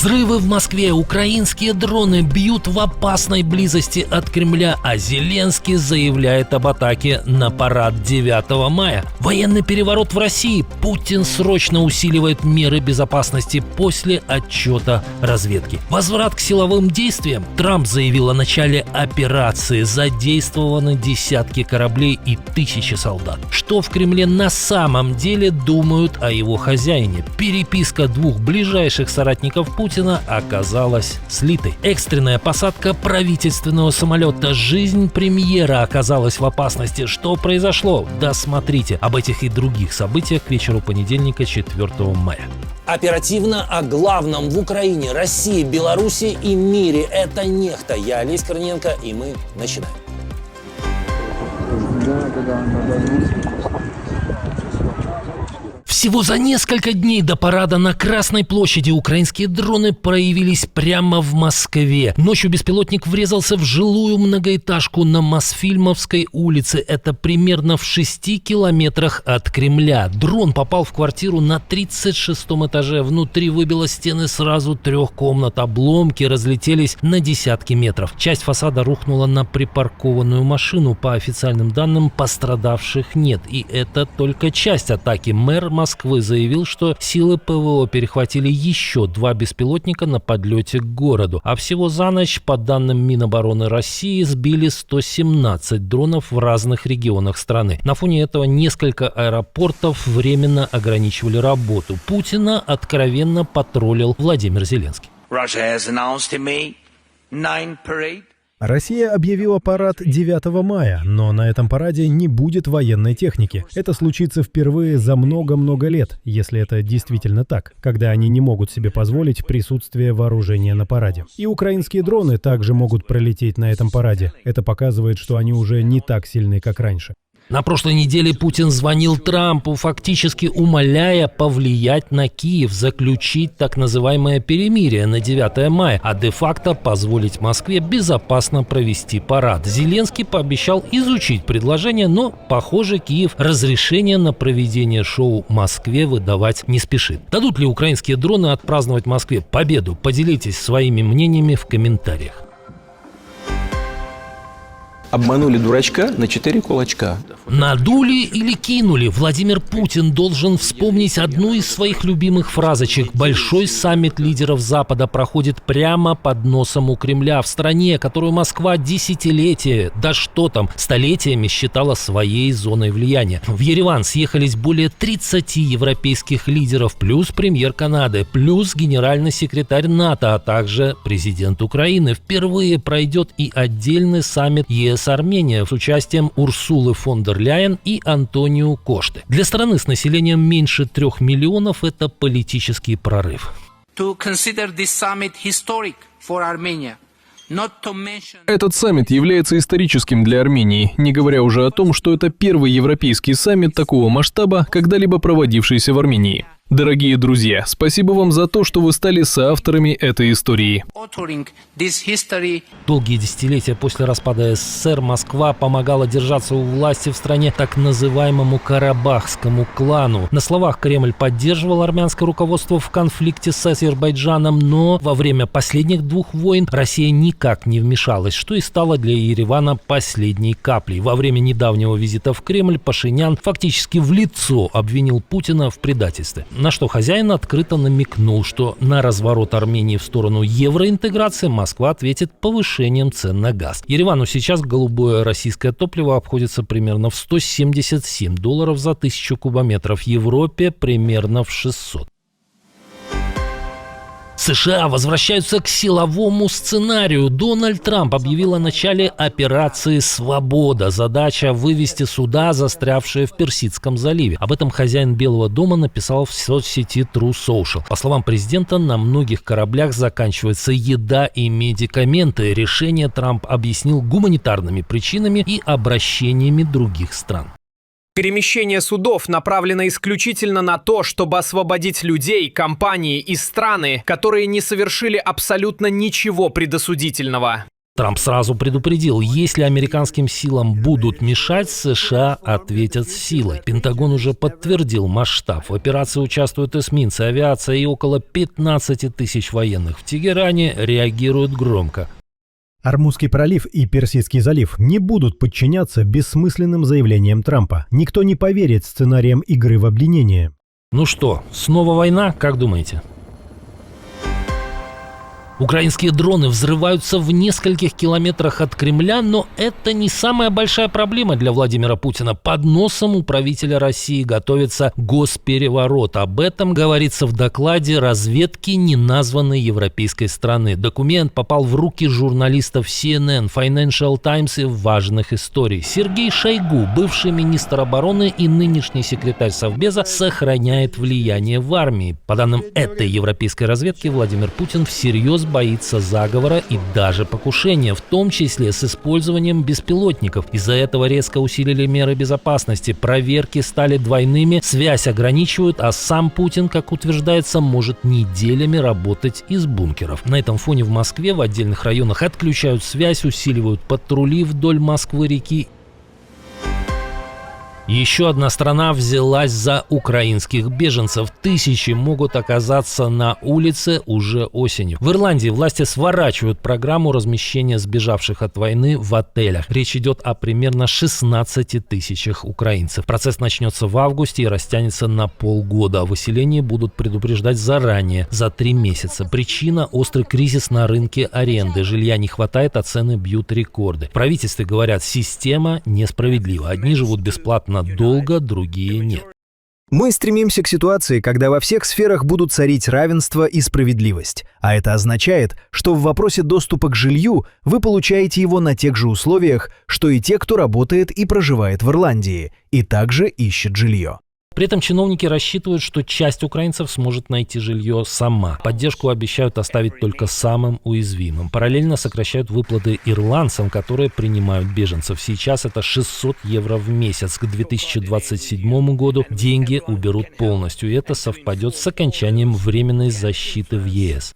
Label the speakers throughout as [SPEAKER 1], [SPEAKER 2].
[SPEAKER 1] Взрывы в Москве, украинские дроны бьют в опасной близости от Кремля, а Зеленский заявляет об атаке на парад 9 мая. Военный переворот в России. Путин срочно усиливает меры безопасности после отчета разведки. Возврат к силовым действиям. Трамп заявил о начале операции. Задействованы десятки кораблей и тысячи солдат. Что в Кремле на самом деле думают о его хозяине? Переписка двух ближайших соратников Путина оказалась слитой. Экстренная посадка правительственного самолета. Жизнь премьера оказалась в опасности. Что произошло? Досмотрите об этих и других событиях к вечеру понедельника, 4 мая.
[SPEAKER 2] Оперативно о главном в Украине, России, Беларуси и мире. Это «Нехта». Я Олесь Корниенко, и мы начинаем.
[SPEAKER 1] Всего за несколько дней до парада на Красной площади украинские дроны проявились прямо в Москве. Ночью беспилотник врезался в жилую многоэтажку на Мосфильмовской улице. Это примерно в 6 километрах от Кремля. Дрон попал в квартиру на 36-м этаже. Внутри выбило стены сразу 3 комнат. Обломки разлетелись на десятки метров. Часть фасада рухнула на припаркованную машину. По официальным данным, пострадавших нет. И это только часть атаки. Мэр Москвы заявил, что силы ПВО перехватили еще 2 беспилотника на подлете к городу. А всего за ночь, по данным Минобороны России, сбили 117 дронов в разных регионах страны. На фоне этого несколько аэропортов временно ограничивали работу. Путина откровенно потроллил Владимир Зеленский.
[SPEAKER 3] Россия объявила парад 9 мая, но на этом параде не будет военной техники. Это случится впервые за много-много лет, если это действительно так, когда они не могут себе позволить присутствие вооружения на параде. И украинские дроны также могут пролететь на этом параде. Это показывает, что они уже не так сильны, как раньше.
[SPEAKER 1] На прошлой неделе Путин звонил Трампу, фактически умоляя повлиять на Киев, заключить так называемое перемирие на 9 мая, а де-факто позволить Москве безопасно провести парад. Зеленский пообещал изучить предложение, но, похоже, Киев разрешение на проведение шоу Москве выдавать не спешит. Дадут ли украинские дроны отпраздновать Москве победу? Поделитесь своими мнениями в комментариях.
[SPEAKER 4] Обманули дурачка на 4 кулачка.
[SPEAKER 1] Надули или кинули? Владимир Путин должен вспомнить одну из своих любимых фразочек. Большой саммит лидеров Запада проходит прямо под носом у Кремля, в стране, которую Москва десятилетия, да что там, столетиями считала своей зоной влияния. В Ереван съехались более 30 европейских лидеров, плюс премьер Канады, плюс генеральный секретарь НАТО, а также президент Украины. Впервые пройдет и отдельный саммит ЕС-Армения с участием Урсулы фон дер Ляйен и Антонио Кошты. Для страны с населением меньше 3 миллионов это политический прорыв.
[SPEAKER 5] Этот саммит является историческим для Армении, не говоря уже о том, что это первый европейский саммит такого масштаба, когда-либо проводившийся в Армении. Дорогие друзья, спасибо вам за то, что вы стали соавторами этой истории.
[SPEAKER 1] Долгие десятилетия после распада СССР Москва помогала держаться у власти в стране так называемому карабахскому клану. На словах Кремль поддерживал армянское руководство в конфликте с Азербайджаном, но во время последних 2 войн Россия никак не вмешалась, что и стало для Еревана последней каплей. Во время недавнего визита в Кремль Пашинян фактически в лицо обвинил Путина в предательстве. На что хозяин открыто намекнул, что на разворот Армении в сторону евроинтеграции Москва ответит повышением цен на газ. Еревану сейчас голубое российское топливо обходится примерно в $177 за 1000 кубометров, Европе примерно в 600. США возвращаются к силовому сценарию. Дональд Трамп объявил о начале операции «Свобода». Задача – вывести суда, застрявшие в Персидском заливе. Об этом хозяин Белого дома написал в соцсети True Social. По словам президента, на многих кораблях заканчивается еда и медикаменты. Решение Трамп объяснил гуманитарными причинами и обращениями других стран.
[SPEAKER 6] Перемещение судов направлено исключительно на то, чтобы освободить людей, компании и страны, которые не совершили абсолютно ничего предосудительного.
[SPEAKER 1] Трамп сразу предупредил, если американским силам будут мешать, США ответят силой. Пентагон уже подтвердил масштаб. В операции участвуют эсминцы, авиация и около 15 тысяч военных. В Тегеране реагируют громко.
[SPEAKER 3] Ормузский пролив и Персидский залив не будут подчиняться бессмысленным заявлениям Трампа. Никто не поверит сценариям игры в обвинение.
[SPEAKER 1] Ну что, снова война, как думаете? Украинские дроны взрываются в нескольких километрах от Кремля, но это не самая большая проблема для Владимира Путина. Под носом у правителя России готовится госпереворот. Об этом говорится в докладе разведки неназванной европейской страны. Документ попал в руки журналистов CNN, Financial Times и важных историй. Сергей Шойгу, бывший министр обороны и нынешний секретарь Совбеза, сохраняет влияние в армии. По данным этой европейской разведки, Владимир Путин всерьез боится заговора и даже покушения, в том числе с использованием беспилотников. Из-за этого резко усилили меры безопасности, проверки стали двойными, связь ограничивают, а сам Путин, как утверждается, может неделями работать из бункеров. На этом фоне в Москве в отдельных районах отключают связь, усиливают патрули вдоль Москвы-реки. Еще одна страна взялась за украинских беженцев. Тысячи могут оказаться на улице уже осенью. В Ирландии власти сворачивают программу размещения сбежавших от войны в отелях. Речь идет о примерно 16 тысячах украинцев. Процесс начнется в августе и растянется на полгода. О выселении будут предупреждать заранее, за 3 месяца. Причина – острый кризис на рынке аренды. Жилья не хватает, а цены бьют рекорды. В правительстве говорят, система несправедлива. Одни живут бесплатно долго, другие нет.
[SPEAKER 7] Мы стремимся к ситуации, когда во всех сферах будут царить равенство и справедливость. А это означает, что в вопросе доступа к жилью вы получаете его на тех же условиях, что и те, кто работает и проживает в Ирландии, и также ищет жилье.
[SPEAKER 1] При этом чиновники рассчитывают, что часть украинцев сможет найти жилье сама. Поддержку обещают оставить только самым уязвимым. Параллельно сокращают выплаты ирландцам, которые принимают беженцев. Сейчас это 600 евро в месяц. К 2027 году деньги уберут полностью. И это совпадет с окончанием временной защиты в ЕС.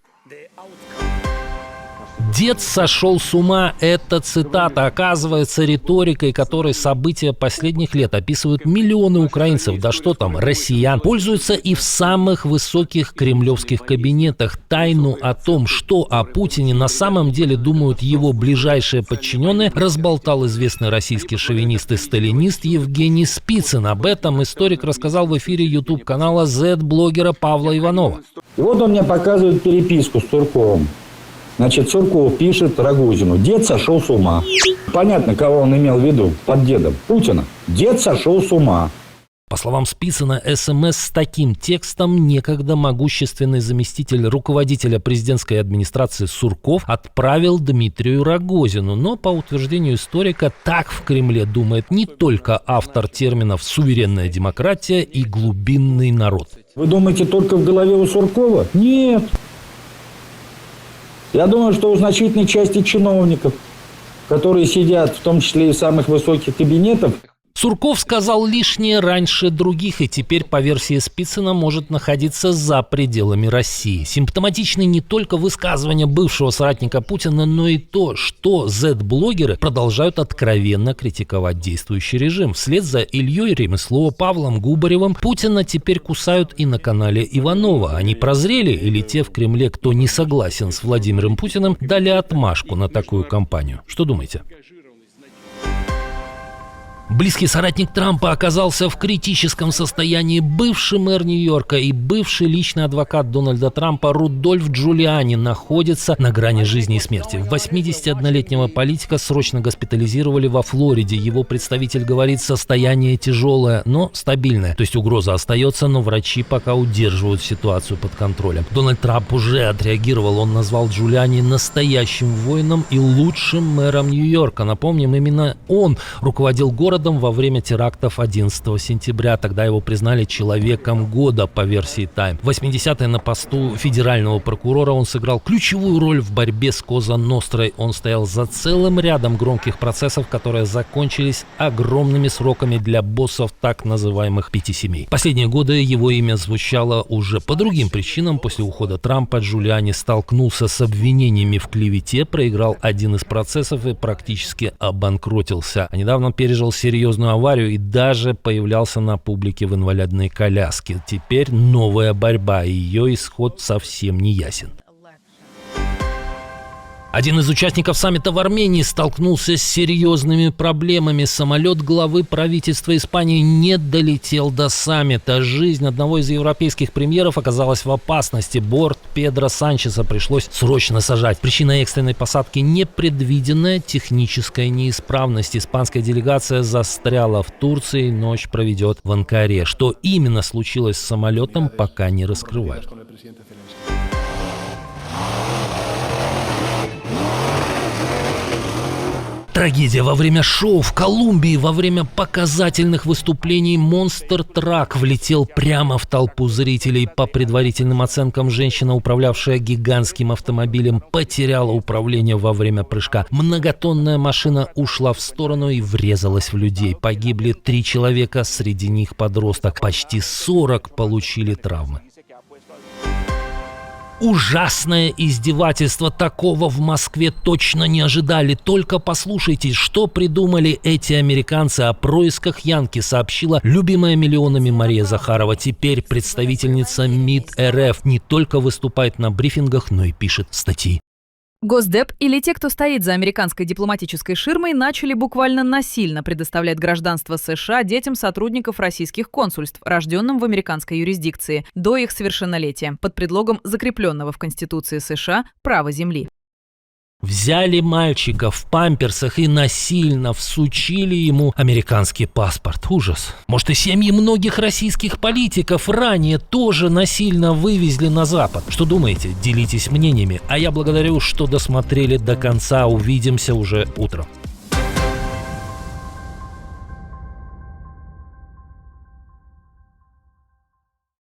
[SPEAKER 1] «Дед сошел с ума» — это цитата. Оказывается, риторикой, которой события последних лет описывают миллионы украинцев, да что там, россиян, пользуются и в самых высоких кремлевских кабинетах. Тайну о том, что о Путине на самом деле думают его ближайшие подчиненные, разболтал известный российский шовинист и сталинист Евгений Спицын. Об этом историк рассказал в эфире YouTube-канала Z-блогера Павла Иванова.
[SPEAKER 8] И вот он мне показывает переписку с Сурковым. Значит, Сурков пишет Рогозину: «Дед сошел с ума». Понятно, кого он имел в виду под дедом. Путина. «Дед сошел с ума».
[SPEAKER 1] По словам Спицына, СМС с таким текстом некогда могущественный заместитель руководителя президентской администрации Сурков отправил Дмитрию Рогозину. Но, по утверждению историка, так в Кремле думает не только автор терминов «суверенная демократия» и «глубинный народ».
[SPEAKER 8] Вы думаете, только в голове у Суркова? Нет. Я думаю, что у значительной части чиновников, которые сидят, в том числе и в самых высоких кабинетах.
[SPEAKER 1] Сурков сказал лишнее раньше других и теперь, по версии Спицына, может находиться за пределами России. Симптоматичны не только высказывания бывшего соратника Путина, но и то, что Z-блогеры продолжают откровенно критиковать действующий режим. Вслед за Ильей Ремесло, Павлом Губаревым Путина теперь кусают и на канале Иванова. Они прозрели или те в Кремле, кто не согласен с Владимиром Путиным, дали отмашку на такую кампанию? Что думаете? Близкий соратник Трампа оказался в критическом состоянии. Бывший мэр Нью-Йорка и бывший личный адвокат Дональда Трампа Рудольф Джулиани находится на грани жизни и смерти. 81-летнего политика срочно госпитализировали во Флориде. Его представитель говорит, состояние тяжелое, но стабильное. То есть угроза остается, но врачи пока удерживают ситуацию под контролем. Дональд Трамп уже отреагировал. Он назвал Джулиани настоящим воином и лучшим мэром Нью-Йорка. Напомним, именно он руководил городом городом во время терактов 11 сентября. Тогда его признали человеком года по версии Time. В 80-е на посту федерального прокурора он сыграл ключевую роль в борьбе с Коза Нострой. Он стоял за целым рядом громких процессов, которые закончились огромными сроками для боссов так называемых пяти семей. Последние годы его имя звучало уже по другим причинам. После ухода Трампа Джулиани столкнулся с обвинениями в клевете, проиграл один из процессов и практически обанкротился. А недавно пережил серьезную аварию и даже появлялся на публике в инвалидной коляске. Теперь новая борьба, и ее исход совсем не ясен. Один из участников саммита в Армении столкнулся с серьезными проблемами. Самолет главы правительства Испании не долетел до саммита. Жизнь одного из европейских премьеров оказалась в опасности. Борт Педро Санчеса пришлось срочно сажать. Причина экстренной посадки – непредвиденная техническая неисправность. Испанская делегация застряла в Турции, ночь проведет в Анкаре. Что именно случилось с самолетом, пока не раскрывают. Трагедия во время шоу в Колумбии. Во время показательных выступлений монстр-трак влетел прямо в толпу зрителей. По предварительным оценкам, женщина, управлявшая гигантским автомобилем, потеряла управление во время прыжка. Многотонная машина ушла в сторону и врезалась в людей. Погибли 3 человека, среди них подросток. Почти 40 получили травмы. Ужасное издевательство. Такого в Москве точно не ожидали. Только послушайте, что придумали эти американцы. О происках Янки сообщила любимая миллионами Мария Захарова. Теперь представительница МИД РФ не только выступает на брифингах, но и пишет статьи.
[SPEAKER 9] Госдеп или те, кто стоит за американской дипломатической ширмой, начали буквально насильно предоставлять гражданство США детям сотрудников российских консульств, рожденным в американской юрисдикции, до их совершеннолетия, под предлогом закрепленного в Конституции США права земли.
[SPEAKER 1] Взяли мальчика в памперсах и насильно всучили ему американский паспорт. Ужас. Может, и семьи многих российских политиков ранее тоже насильно вывезли на Запад. Что думаете? Делитесь мнениями. А я благодарю, что досмотрели до конца. Увидимся уже утром.